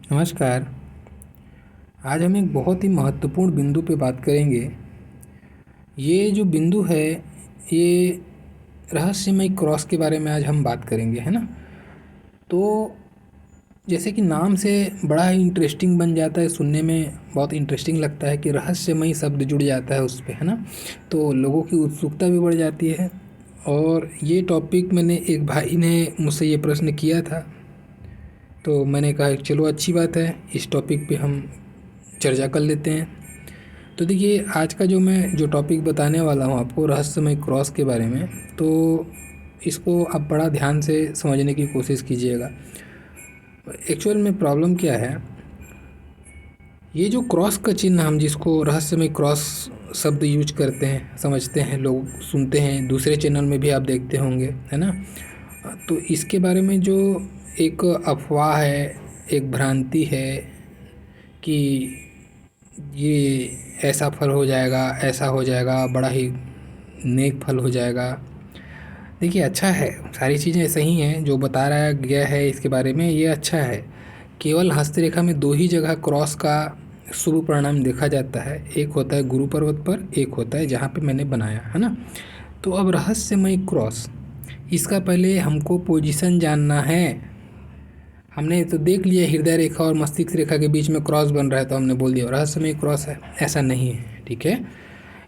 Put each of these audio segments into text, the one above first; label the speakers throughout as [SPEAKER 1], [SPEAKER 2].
[SPEAKER 1] नमस्कार। आज हम एक बहुत ही महत्वपूर्ण बिंदु पे बात करेंगे। ये जो बिंदु है, ये रहस्यमय क्रॉस के बारे में आज हम बात करेंगे, है ना? तो जैसे कि नाम से बड़ा ही इंटरेस्टिंग बन जाता है, सुनने में बहुत इंटरेस्टिंग लगता है कि रहस्यमय शब्द जुड़ जाता है उस पे, है ना? तो लोगों की उत्सुकता भी बढ़ जाती है। और ये टॉपिक मैंने एक भाई ने मुझसे ये प्रश्न किया था, तो मैंने कहा कि चलो अच्छी बात है, इस टॉपिक पे हम चर्चा कर लेते हैं। तो देखिए, आज का जो टॉपिक बताने वाला हूँ आपको, रहस्यमय क्रॉस के बारे में, तो इसको आप बड़ा ध्यान से समझने की कोशिश कीजिएगा। एक्चुअल में प्रॉब्लम क्या है, ये जो क्रॉस का चिन्ह, हम जिसको रहस्यमय क्रॉस शब्द यूज करते हैं, समझते हैं, लोग सुनते हैं, दूसरे चैनल में भी आप देखते होंगे, है ना? तो इसके बारे में जो एक अफवाह है, एक भ्रांति है कि ये ऐसा फल हो जाएगा, ऐसा हो जाएगा, बड़ा ही नेक फल हो जाएगा। देखिए, अच्छा है, सारी चीज़ें सही हैं, जो बता रहा गया है इसके बारे में ये अच्छा है। केवल हस्तरेखा में दो ही जगह क्रॉस का शुभ परिणाम देखा जाता है, एक होता है गुरु पर्वत पर, एक होता है जहाँ पे मैंने बनाया, है ना? तो अब रहस्यमय क्रॉस, इसका पहले हमको पोजीशन जानना है। हमने तो देख लिया हृदय रेखा और मस्तिष्क रेखा के बीच में क्रॉस बन रहा है, तो हमने बोल दिया रहस्यमय क्रॉस है। ऐसा नहीं है, ठीक है?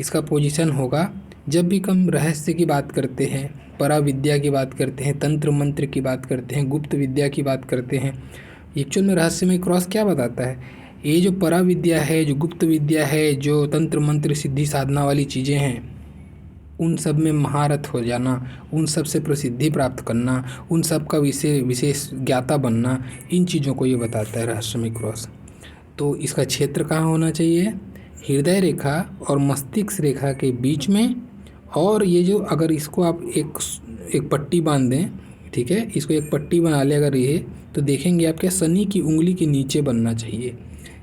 [SPEAKER 1] इसका पोजीशन होगा, जब भी हम रहस्य की बात करते हैं, पराविद्या की बात करते हैं, तंत्र मंत्र की बात करते हैं, गुप्त विद्या की बात करते हैं, एक्चुअल में रहस्यमय क्रॉस क्या बताता है? ये जो पराविद्या है, जो गुप्त विद्या है, जो तंत्र मंत्र सिद्धि साधना वाली चीज़ें हैं, उन सब में महारत हो जाना, उन सब से प्रसिद्धि प्राप्त करना, उन सब का विशेष ज्ञाता बनना, इन चीज़ों को ये बताता है रहस्यमय क्रॉस। तो इसका क्षेत्र कहाँ होना चाहिए? हृदय रेखा और मस्तिष्क रेखा के बीच में। और ये जो, अगर इसको आप एक पट्टी बांध दें, ठीक है, इसको एक पट्टी बना ले अगर ये, तो देखेंगे आपके शनि की उंगली के नीचे बनना चाहिए।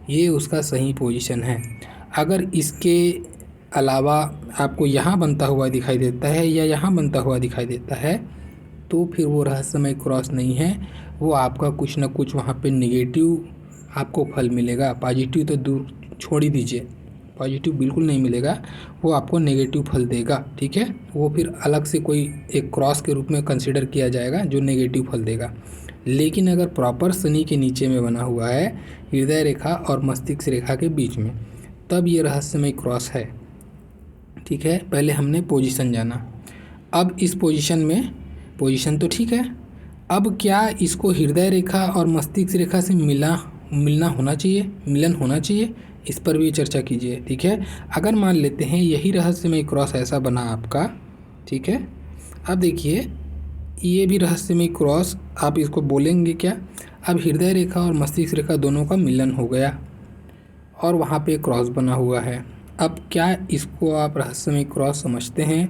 [SPEAKER 1] ये उसका सही पोजीशन है। अगर इसके अलावा आपको यहाँ बनता हुआ दिखाई देता है या यहाँ बनता हुआ दिखाई देता है, तो फिर वो रहस्यमय क्रॉस नहीं है, वो आपका कुछ ना कुछ वहाँ पे नेगेटिव आपको फल मिलेगा। पॉजिटिव तो दूर छोड़ ही दीजिए, पॉजिटिव बिल्कुल नहीं मिलेगा, वो आपको नेगेटिव फल देगा, ठीक है? वो फिर अलग से कोई एक क्रॉस के रूप में कंसिडर किया जाएगा जो नेगेटिव फल देगा। लेकिन अगर प्रॉपर शनि के नीचे में बना हुआ है, हृदय रेखा और मस्तिष्क रेखा के बीच में, तब ये रहस्यमय क्रॉस है, ठीक है? पहले हमने पोजीशन जाना। अब इस पोजीशन में, पोजीशन तो ठीक है, अब क्या इसको हृदय रेखा और मस्तिष्क रेखा से मिलना होना चाहिए, मिलन होना चाहिए? इस पर भी चर्चा कीजिए, ठीक है? अगर मान लेते हैं यही रहस्यमय क्रॉस ऐसा बना आपका, ठीक है? अब देखिए, ये भी रहस्यमय क्रॉस, आप इसको बोलेंगे क्या? अब हृदय रेखा और मस्तिष्क रेखा दोनों का मिलन हो गया और वहाँ पे क्रॉस बना हुआ है। अब क्या इसको आप रहस्यमय क्रॉस समझते हैं?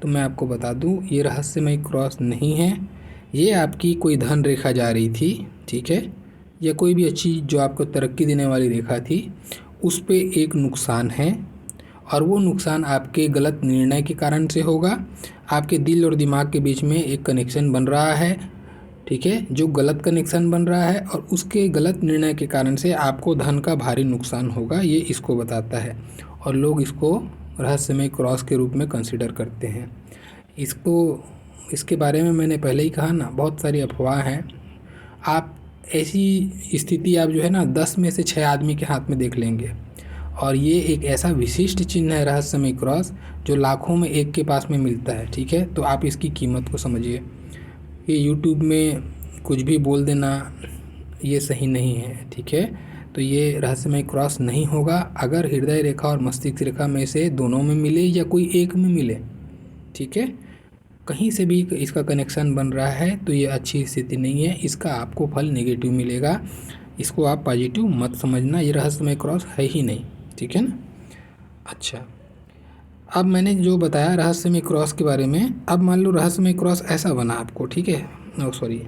[SPEAKER 1] तो मैं आपको बता दूं, ये रहस्यमय क्रॉस नहीं है। ये आपकी कोई धन रेखा जा रही थी, ठीक है, या कोई भी अच्छी जो आपको तरक्की देने वाली रेखा थी, उस पे एक नुकसान है, और वो नुकसान आपके गलत निर्णय के कारण से होगा। आपके दिल और दिमाग के बीच में एक कनेक्शन बन रहा है, ठीक है, जो गलत कनेक्शन बन रहा है, और उसके गलत निर्णय के कारण से आपको धन का भारी नुकसान होगा, ये इसको बताता है। और लोग इसको रहस्यमय क्रॉस के रूप में कंसिडर करते हैं। इसके बारे में मैंने पहले ही कहा ना, बहुत सारी अफवाह हैं। आप ऐसी स्थिति, आप जो है ना, 10 में से 6 आदमी के हाथ में देख लेंगे। और ये एक ऐसा विशिष्ट चिन्ह है रहस्यमय क्रॉस, जो लाखों में एक के पास में मिलता है, ठीक है? तो आप इसकी कीमत को समझिए। ये यूट्यूब में कुछ भी बोल देना ये सही नहीं है, ठीक है? तो ये रहस्यमय क्रॉस नहीं होगा अगर हृदय रेखा और मस्तिष्क रेखा में से दोनों में मिले या कोई एक में मिले, ठीक है? कहीं से भी इसका कनेक्शन बन रहा है तो ये अच्छी स्थिति नहीं है, इसका आपको फल नेगेटिव मिलेगा। इसको आप पॉजिटिव मत समझना, ये रहस्यमय क्रॉस है ही नहीं, ठीक है ना? अच्छा, अब मैंने जो बताया रहस्यमय क्रॉस के बारे में, अब मान लो रहस्यमय क्रॉस ऐसा बना आपको, ठीक है? नो सॉरी,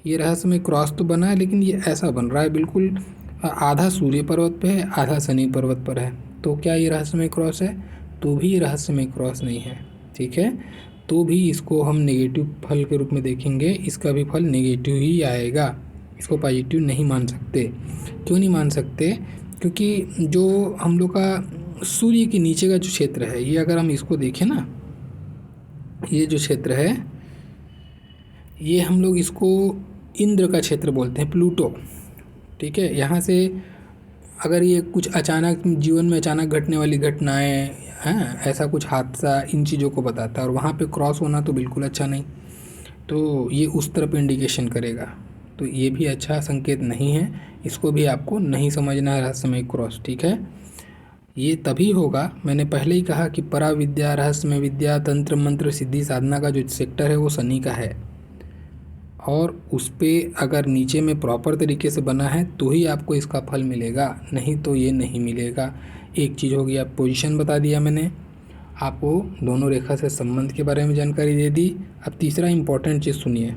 [SPEAKER 1] ये रहस्यमय क्रॉस तो बना है, लेकिन ये ऐसा बन रहा है बिल्कुल, आधा सूर्य पर्वत पे है, आधा शनि पर्वत पर है। तो क्या ये रहस्यमय क्रॉस है? तो भी ये रहस्यमय क्रॉस नहीं है, ठीक है? तो भी इसको हम नेगेटिव फल के रूप में देखेंगे, इसका भी फल नेगेटिव ही आएगा, इसको पॉजिटिव नहीं मान सकते। क्यों नहीं मान सकते? क्योंकि जो हम लोग का सूर्य के नीचे का जो क्षेत्र है, ये अगर हम इसको देखें ना, ये जो क्षेत्र है, ये हम लोग इसको इंद्र का क्षेत्र बोलते हैं, प्लूटो। ठीक है, यहाँ से अगर ये कुछ अचानक जीवन में अचानक घटने वाली घटनाएं हैं, ऐसा कुछ हादसा, इन चीज़ों को बताता है, और वहाँ पे क्रॉस होना तो बिल्कुल अच्छा नहीं, तो ये उस तरफ इंडिकेशन करेगा। तो ये भी अच्छा संकेत नहीं है, इसको भी आपको नहीं समझना है रहस्यमय क्रॉस। ठीक है, ये तभी होगा, मैंने पहले ही कहा कि पराविद्या, रहस्यमय विद्या, तंत्र मंत्र, सिद्धि साधना का जो सेक्टर है वो शनि का है, और उस पर अगर नीचे में प्रॉपर तरीके से बना है तो ही आपको इसका फल मिलेगा, नहीं तो ये नहीं मिलेगा। एक चीज़ हो गई, आप पोजीशन बता दिया मैंने आपको, दोनों रेखा से संबंध के बारे में जानकारी दे दी। अब तीसरा इम्पॉर्टेंट चीज़ सुनिए।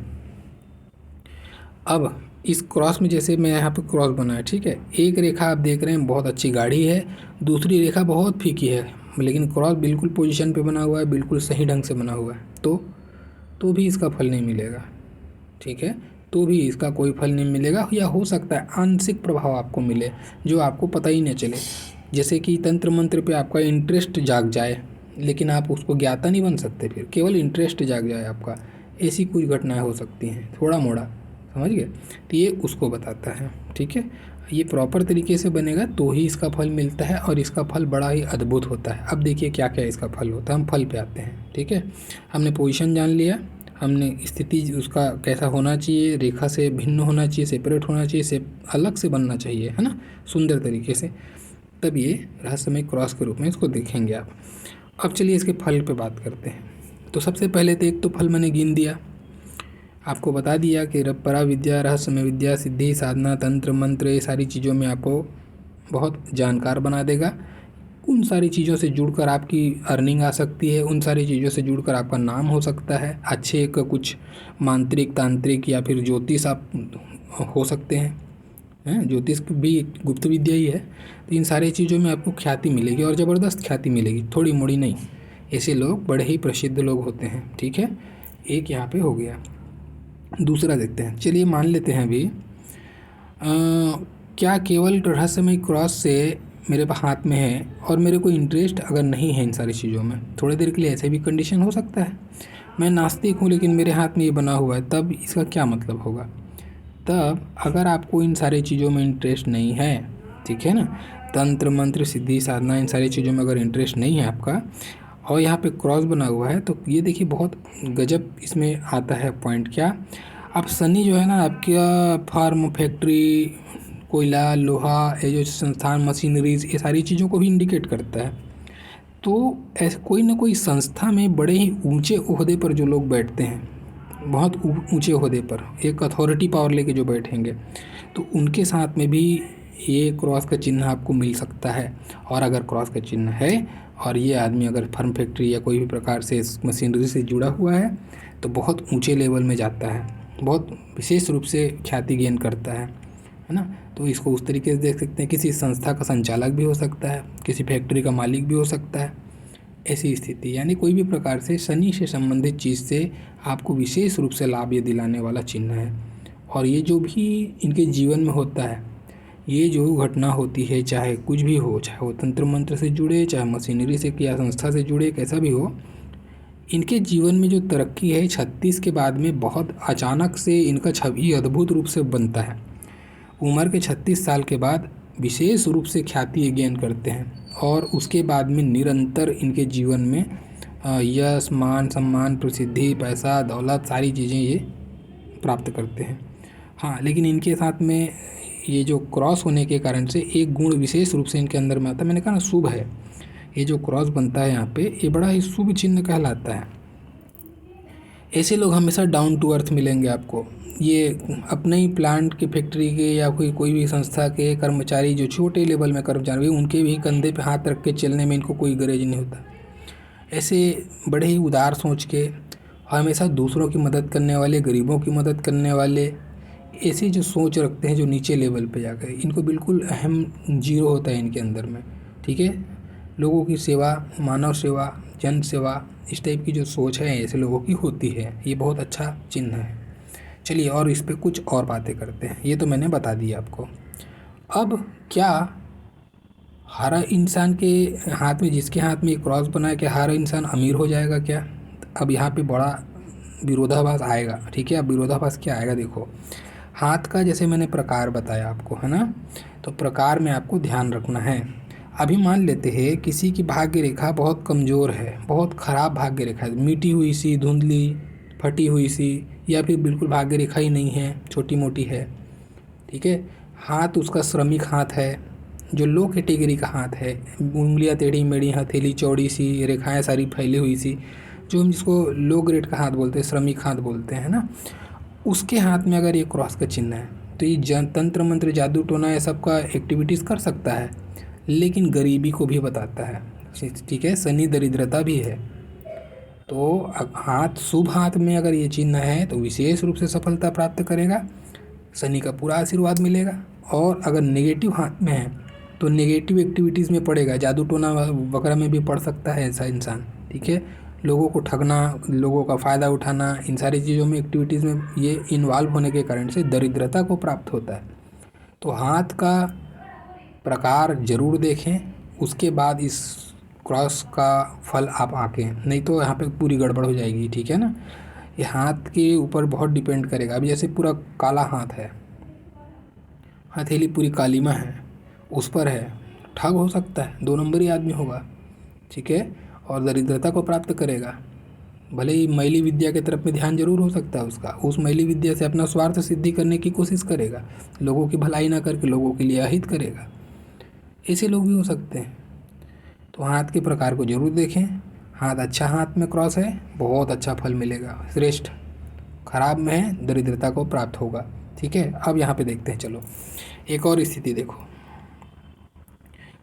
[SPEAKER 1] अब इस क्रॉस में जैसे मैं यहाँ पे क्रॉस बना है, ठीक है, एक रेखा आप देख रहे हैं बहुत अच्छी गाढ़ी है, दूसरी रेखा बहुत फीकी है, लेकिन क्रॉस बिल्कुल पोजीशन पे बना हुआ है, बिल्कुल सही ढंग से बना हुआ है, तो भी इसका फल नहीं मिलेगा। ठीक है, तो भी इसका कोई फल नहीं मिलेगा, या हो सकता है आंशिक प्रभाव आपको मिले जो आपको पता ही नहीं चले। जैसे कि तंत्र मंत्र पे आपका इंटरेस्ट जाग जाए, लेकिन आप उसको ज्ञाता नहीं बन सकते, फिर केवल इंटरेस्ट जाग जाए आपका, ऐसी कुछ घटनाएं हो सकती हैं, थोड़ा मोड़ा, समझ गए? तो ये उसको बताता है। ठीक है, ये प्रॉपर तरीके से बनेगा तो ही इसका फल मिलता है, और इसका फल बड़ा ही अद्भुत होता है। अब देखिए क्या क्या इसका फल होता है, हम फल पे आते हैं। ठीक है, हमने पोजीशन जान लिया, हमने स्थिति उसका कैसा होना चाहिए, रेखा से भिन्न होना चाहिए, सेपरेट होना चाहिए, से अलग से बनना चाहिए, है ना, सुंदर तरीके से, तब ये रहस्यमय क्रॉस के रूप में इसको देखेंगे आप। अब चलिए इसके फल पे बात करते हैं। तो सबसे पहले तो एक तो फल मैंने गिन दिया, आपको बता दिया कि परा विद्या, रहस्यमय विद्या, सिद्धि साधना, तंत्र मंत्र, ये सारी चीज़ों में आपको बहुत जानकार बना देगा। उन सारी चीज़ों से जुड़कर आपकी अर्निंग आ सकती है, उन सारी चीज़ों से जुड़कर आपका नाम हो सकता है, अच्छे एक कुछ मांत्रिक, तांत्रिक या फिर ज्योतिष आप हो सकते हैं, ज्योतिष भी गुप्त विद्या ही है। तो इन सारी चीज़ों में आपको ख्याति मिलेगी, और ज़बरदस्त ख्याति मिलेगी, थोड़ी मोड़ी नहीं। ऐसे लोग बड़े ही प्रसिद्ध लोग होते हैं। ठीक है, एक यहाँ पे हो गया। दूसरा देखते हैं, चलिए मान लेते हैं अभी क्या केवल रहस्यमय क्रॉस से मेरे हाथ में है और मेरे को इंटरेस्ट अगर नहीं है इन सारी चीज़ों में, थोड़ी देर के लिए ऐसे भी कंडीशन हो सकता है, मैं नास्तिक हूँ लेकिन मेरे हाथ में ये बना हुआ है, तब इसका क्या मतलब होगा? तब अगर आपको इन सारी चीज़ों में इंटरेस्ट नहीं है, ठीक है ना, तंत्र मंत्र, सिद्धि साधना, इन सारी चीज़ों में अगर इंटरेस्ट नहीं है आपका, और यहाँ पे क्रॉस बना हुआ है, तो ये देखिए बहुत गजब इसमें आता है पॉइंट। क्या? अब शनि जो है ना आपका फार्म, फैक्ट्री, कोयला, लोहा, ये जो संस्थान, मशीनरीज, ये सारी चीज़ों को भी इंडिकेट करता है। तो ऐसे कोई ना कोई संस्था में बड़े ही ऊंचे ओहदे पर जो लोग बैठते हैं, बहुत ऊंचे ओहदे पर एक अथॉरिटी पावर लेके जो बैठेंगे, तो उनके साथ में भी ये क्रॉस का चिन्ह आपको मिल सकता है। और अगर क्रॉस का चिन्ह है और ये आदमी अगर फर्म, फैक्ट्री या कोई भी प्रकार से मशीनरी से जुड़ा हुआ है, तो बहुत ऊंचे लेवल में जाता है, बहुत विशेष रूप से ख्याति गेन करता है ना। तो इसको उस तरीके से देख सकते हैं, किसी संस्था का संचालक भी हो सकता है, किसी फैक्ट्री का मालिक भी हो सकता है, ऐसी स्थिति। यानी कोई भी प्रकार से शनि से संबंधित चीज़ से आपको विशेष रूप से लाभ ये दिलाने वाला चिन्ह है। और ये जो भी इनके जीवन में होता है, ये जो घटना होती है, चाहे कुछ भी हो, चाहे वो तंत्र मंत्र से जुड़े, चाहे मशीनरी से या संस्था से जुड़े, कैसा भी हो, इनके जीवन में जो तरक्की है 36 के बाद में बहुत अचानक से इनका छवि अद्भुत रूप से बनता है। उम्र के 36 साल के बाद विशेष रूप से ख्याति गेन करते हैं, और उसके बाद में निरंतर इनके जीवन में यश, मान, सम्मान, प्रसिद्धि, पैसा, दौलत, सारी चीज़ें ये प्राप्त करते हैं। हाँ, लेकिन इनके साथ में ये जो क्रॉस होने के कारण से एक गुण विशेष रूप से इनके अंदर में आता है, मैंने कहा ना शुभ है, ये जो क्रॉस बनता है यहाँ पे, ये बड़ा ही शुभ चिन्ह कहलाता है। ऐसे लोग हमेशा डाउन टू अर्थ मिलेंगे आपको। ये अपने ही प्लांट के, फैक्ट्री के या कोई भी संस्था के कर्मचारी, जो छोटे लेवल में कर्मचारी, उनके भी कंधे पे हाथ रख के चलने में इनको कोई गरज नहीं होता। ऐसे बड़े ही उदार सोच के, हमेशा दूसरों की मदद करने वाले, गरीबों की मदद करने वाले, ऐसी जो सोच रखते हैं जो नीचे लेवल पे जाकर, इनको बिल्कुल अहम जीरो होता है इनके अंदर में। ठीक है, लोगों की सेवा, मानव सेवा, जन सेवा, इस टाइप की जो सोच है ऐसे लोगों की होती है, ये बहुत अच्छा चिन्ह है। चलिए और इस पे कुछ और बातें करते हैं। ये तो मैंने बता दिया आपको। अब क्या हर इंसान के हाथ में, जिसके हाथ में ये क्रॉस बना है, क्या हर इंसान अमीर हो जाएगा क्या? अब यहाँ पे बड़ा विरोधाभास आएगा, ठीक है। अब विरोधाभास क्या आएगा, देखो। हाथ का जैसे मैंने प्रकार बताया आपको, है ना, तो प्रकार में आपको ध्यान रखना है। अभी मान लेते हैं किसी की भाग्य रेखा बहुत कमज़ोर है, बहुत ख़राब भाग्य रेखा है, मिटी हुई सी, धुंधली, फटी हुई सी, या फिर बिल्कुल भाग्य रेखा ही नहीं है, छोटी मोटी है, ठीक है। हाथ उसका श्रमिक हाथ है, जो लो कैटेगरी का हाथ है, उंगलियां टेढ़ी मेढ़ी, हथेली चौड़ी सी, रेखाएं सारी फैली हुई सी, जो हम जिसको लो ग्रेड का हाथ बोलते हैं, श्रमिक हाथ बोलते हैं ना, उसके हाथ में अगर ये क्रॉस का चिन्ह है तो ये तंत्र मंत्र जादू टोना ये सब का एक्टिविटीज़ कर सकता है, लेकिन गरीबी को भी बताता है, ठीक है। शनि दरिद्रता भी है। तो हाथ, शुभ हाथ में अगर ये चिन्ह है तो विशेष रूप से सफलता प्राप्त करेगा, शनि का पूरा आशीर्वाद मिलेगा। और अगर नेगेटिव हाथ में है तो नेगेटिव एक्टिविटीज़ में पड़ेगा, जादू टोना वगैरह में भी पड़ सकता है ऐसा इंसान, ठीक है। लोगों को ठगना, लोगों का फ़ायदा उठाना, इन सारी चीज़ों में, एक्टिविटीज़ में ये इन्वॉल्व होने के कारण से दरिद्रता को प्राप्त होता है। तो हाथ का प्रकार ज़रूर देखें, उसके बाद इस क्रॉस का फल आप आके, नहीं तो यहाँ पे पूरी गड़बड़ हो जाएगी, ठीक है ना। ये हाथ के ऊपर बहुत डिपेंड करेगा। अभी जैसे पूरा काला हाथ है, हथेली पूरी कालीमा है, उस पर है, ठग हो सकता है, 2 नंबरी आदमी होगा, ठीक है, और दरिद्रता को प्राप्त करेगा। भले ही मैली विद्या के तरफ में ध्यान जरूर हो सकता है उसका, उस मैली विद्या से अपना स्वार्थ सिद्धि करने की कोशिश करेगा, लोगों की भलाई ना करके लोगों के लिए अहित करेगा। ऐसे लोग भी हो सकते हैं। तो हाथ के प्रकार को जरूर देखें। हाथ अच्छा हाथ में क्रॉस है, बहुत अच्छा फल मिलेगा, श्रेष्ठ। खराब में है, दरिद्रता को प्राप्त होगा, ठीक है। अब यहाँ पे देखते हैं, चलो एक और स्थिति देखो।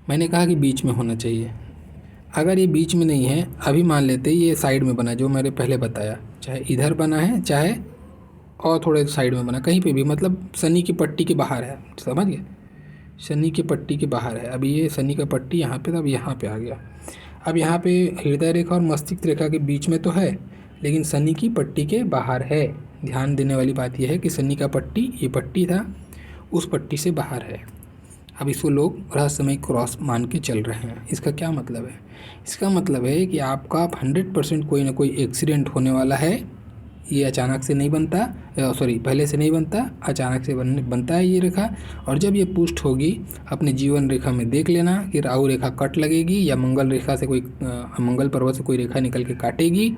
[SPEAKER 1] मैंने कहा कि बीच में होना चाहिए। अगर ये बीच में नहीं है, अभी मान लेते हैं ये साइड में बना, जो मैंने पहले बताया, चाहे इधर बना है चाहे और थोड़े साइड में बना, कहीं पे भी, मतलब शनि की पट्टी के बाहर है, समझ गए, शनि की पट्टी के बाहर है। अभी ये शनि का पट्टी यहाँ पे था, अब यहाँ पे आ गया। अब यहाँ पे हृदय रेखा और मस्तिष्क रेखा के बीच में तो है, लेकिन शनि की पट्टी के बाहर है। ध्यान देने वाली बात यह है कि शनि का पट्टी, ये पट्टी था, उस पट्टी से बाहर है। अब इसको लोग रहस्यमय क्रॉस मान के चल रहे हैं। इसका क्या मतलब है? इसका मतलब है कि आपका 100% कोई ना कोई एक्सीडेंट होने वाला है। ये अचानक से नहीं बनता, सॉरी पहले से नहीं बनता, अचानक से बनता है ये रेखा। और जब ये पुष्ट होगी, अपने जीवन रेखा में देख लेना कि राहु रेखा कट लगेगी या मंगल रेखा से कोई, मंगल पर्वत से कोई रेखा निकल के काटेगी,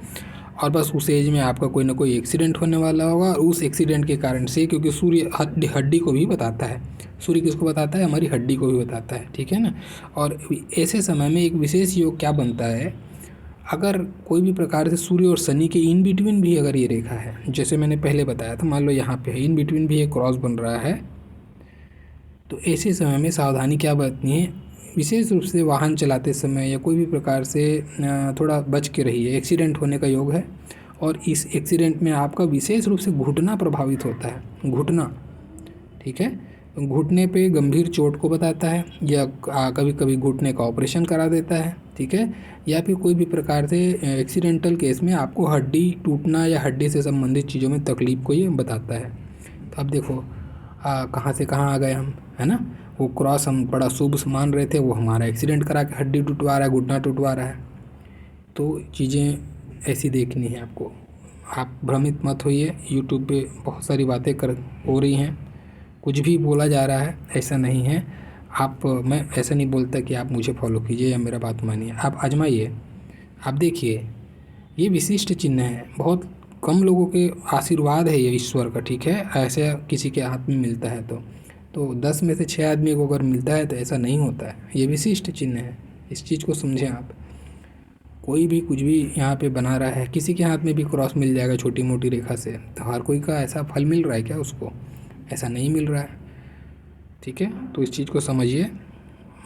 [SPEAKER 1] और बस उस एज में आपका कोई ना कोई एक्सीडेंट होने वाला होगा। और उस एक्सीडेंट के कारण से, क्योंकि सूर्य हड्डी को भी बताता है, सूर्य किसको बताता है? हमारी हड्डी को भी बताता है, ठीक है ना। और ऐसे समय में एक विशेष योग क्या बनता है, अगर कोई भी प्रकार से सूर्य और शनि के इन बिटवीन भी अगर ये रेखा है, जैसे मैंने पहले बताया था, मान लो यहाँ पे है, इन बिटवीन भी एक क्रॉस बन रहा है, तो ऐसे समय में सावधानी क्या बरतनी है? विशेष रूप से वाहन चलाते समय या कोई भी प्रकार से थोड़ा बच के रहिए। एक्सीडेंट होने का योग है, और इस एक्सीडेंट में आपका विशेष रूप से घुटना प्रभावित होता है, घुटना, ठीक है। घुटने पे गंभीर चोट को बताता है, या कभी कभी घुटने का ऑपरेशन करा देता है, ठीक है। या फिर कोई भी प्रकार से एक्सीडेंटल केस में आपको हड्डी टूटना या हड्डी से संबंधित चीज़ों में तकलीफ को ये बताता है। तो अब देखो कहाँ से कहाँ आ गए हम, है ना। वो क्रॉस हम बड़ा शुभ मान रहे थे, वो हमारा एक्सीडेंट करा के हड्डी टूटवा रहा है, घुटना टूटवा रहा है। तो चीज़ें ऐसी देखनी है आपको। आप भ्रमित मत होइए, यूट्यूब पे बहुत सारी बातें हो रही हैं, कुछ भी बोला जा रहा है, ऐसा नहीं है। मैं ऐसा नहीं बोलता कि आप मुझे फॉलो कीजिए या मेरा बात मानिए, आप आजमाइए, आप देखिए। ये विशिष्ट चिन्ह है, बहुत कम लोगों के आशीर्वाद है ये ईश्वर का, ठीक है। ऐसे किसी के हाथ में मिलता है तो 10 में से 6 आदमी को अगर मिलता है तो ऐसा नहीं होता है। ये विशिष्ट चिन्ह है, इस चीज़ को समझें आप। कोई भी कुछ भी यहाँ पे बना रहा है, किसी के हाथ में भी क्रॉस मिल जाएगा छोटी मोटी रेखा से, तो हर कोई का ऐसा फल मिल रहा है क्या उसको? ऐसा नहीं मिल रहा है, ठीक है। तो इस चीज़ को समझिए,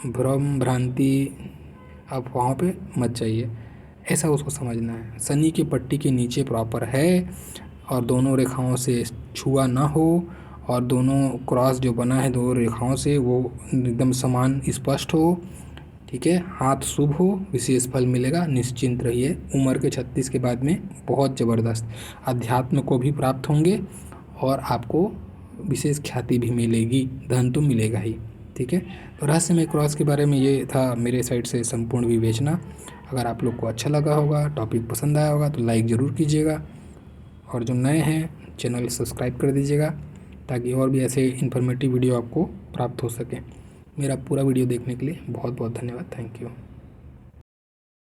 [SPEAKER 1] भ्रम भ्रांति अफवाहों पे मत जाइए, ऐसा उसको समझना है। शनि की पट्टी के नीचे प्रॉपर है, और दोनों रेखाओं से छुआ ना हो, और दोनों क्रॉस जो बना है दोनों रेखाओं से वो एकदम समान स्पष्ट हो, ठीक है। हाथ शुभ हो, विशेष फल मिलेगा, निश्चिंत रहिए। उम्र के 36 के बाद में बहुत ज़बरदस्त अध्यात्म को भी प्राप्त होंगे, और आपको विशेष ख्याति भी मिलेगी, धन तो मिलेगा ही। ठीक है, तो रहस्यमय क्रॉस के बारे में ये था मेरे साइड से संपूर्ण विवेचना। अगर आप लोग को अच्छा लगा होगा, टॉपिक पसंद आया होगा तो लाइक ज़रूर कीजिएगा, और जो नए हैं चैनल सब्सक्राइब कर दीजिएगा ताकि और भी ऐसे इन्फॉर्मेटिव वीडियो आपको प्राप्त हो सके। मेरा पूरा वीडियो देखने के लिए बहुत बहुत धन्यवाद। Thank you.